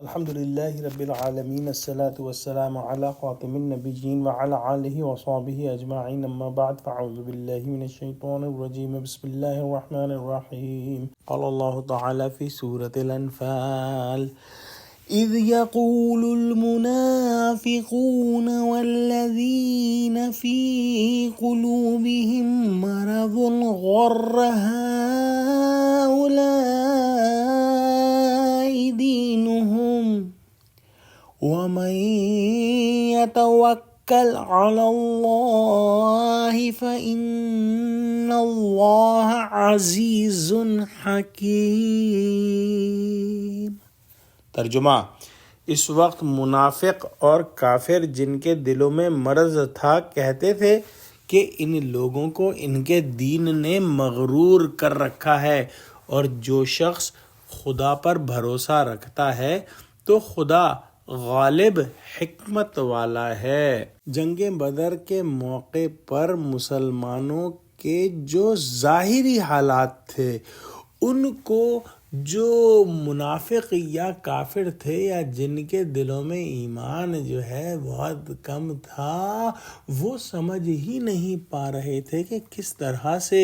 الحمد لله رب العالمين الصلاة والسلام على خاتم النبيين وعلى آله وصحبه أجمعين أما بعد فأعوذ بالله من الشيطان الرجيم بسم الله الرحمن الرحيم قال الله تعالى في سورة الأنفال إذ يقول المنافقون والذين في قلوبهم مرض غر هؤلاء دينهم ومن يتوكل على الله فإن الله عزيز حكيم۔ ترجمہ: اس وقت منافق اور کافر جن کے دلوں میں مرض تھا کہتے تھے کہ ان لوگوں کو ان کے دین نے مغرور کر رکھا ہے، اور جو شخص خدا پر بھروسہ رکھتا ہے تو خدا غالب حکمت والا ہے۔ جنگ بدر کے موقع پر مسلمانوں کے جو ظاہری حالات تھے ان کو جو منافق یا کافر تھے یا جن کے دلوں میں ایمان جو ہے بہت کم تھا وہ سمجھ ہی نہیں پا رہے تھے کہ کس طرح سے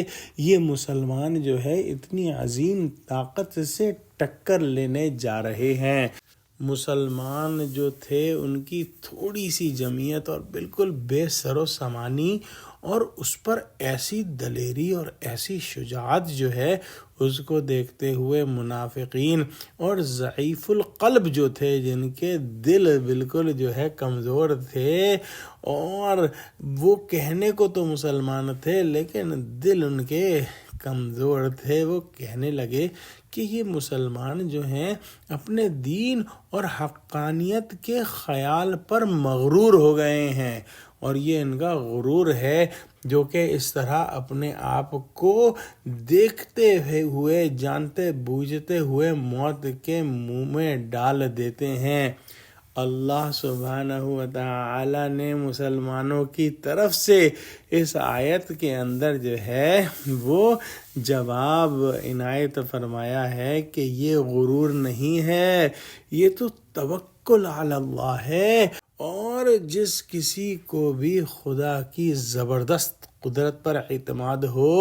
یہ مسلمان جو ہے اتنی عظیم طاقت سے ٹکر لینے جا رہے ہیں۔ مسلمان جو تھے ان کی تھوڑی سی جمعیت اور بالکل بے سر و سامانی، اور اس پر ایسی دلیری اور ایسی شجاعت جو ہے اس کو دیکھتے ہوئے منافقین اور ضعیف القلب جو تھے جن کے دل بالکل جو ہے کمزور تھے، اور وہ کہنے کو تو مسلمان تھے لیکن دل ان کے کمزور تھے، وہ کہنے لگے کہ یہ مسلمان جو ہیں اپنے دین اور حقانیت کے خیال پر مغرور ہو گئے ہیں، اور یہ ان کا غرور ہے جو کہ اس طرح اپنے آپ کو دیکھتے ہوئے جانتے بوجھتے ہوئے موت کے منہ میں ڈال دیتے ہیں۔ اللہ سبحانہ و تعالی نے مسلمانوں کی طرف سے اس آیت کے اندر جو ہے وہ جواب عنایت فرمایا ہے کہ یہ غرور نہیں ہے، یہ تو توکل علی اللہ ہے۔ اور جس کسی کو بھی خدا کی زبردست قدرت پر اعتماد ہو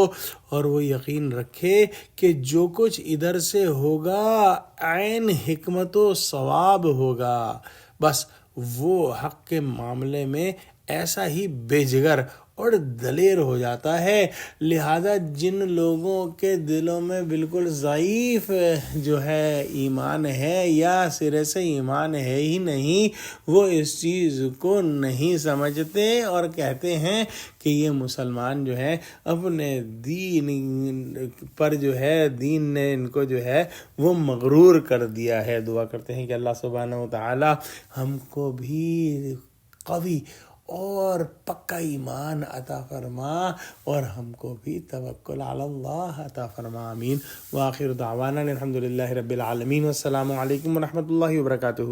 اور وہ یقین رکھے کہ جو کچھ ادھر سے ہوگا عین حکمت و ثواب ہوگا، بس وہ حق کے معاملے میں ایسا ہی بے جگر اور دلیر ہو جاتا ہے۔ لہذا جن لوگوں کے دلوں میں بالکل ضعیف جو ہے ایمان ہے یا سرے سے ایمان ہے ہی نہیں، وہ اس چیز کو نہیں سمجھتے اور کہتے ہیں کہ یہ مسلمان جو ہے اپنے دین پر جو ہے دین نے ان کو جو ہے وہ مغرور کر دیا ہے۔ دعا کرتے ہیں کہ اللہ سبحانہ و تعالی ہم کو بھی قوی اور پکا ایمان عطا فرما اور ہم کو بھی توکل علی اللہ عطا فرما، آمین۔ وآخر دعوانا الحمد للہ رب العالمین، والسلام علیکم ورحمۃ اللہ وبرکاتہ۔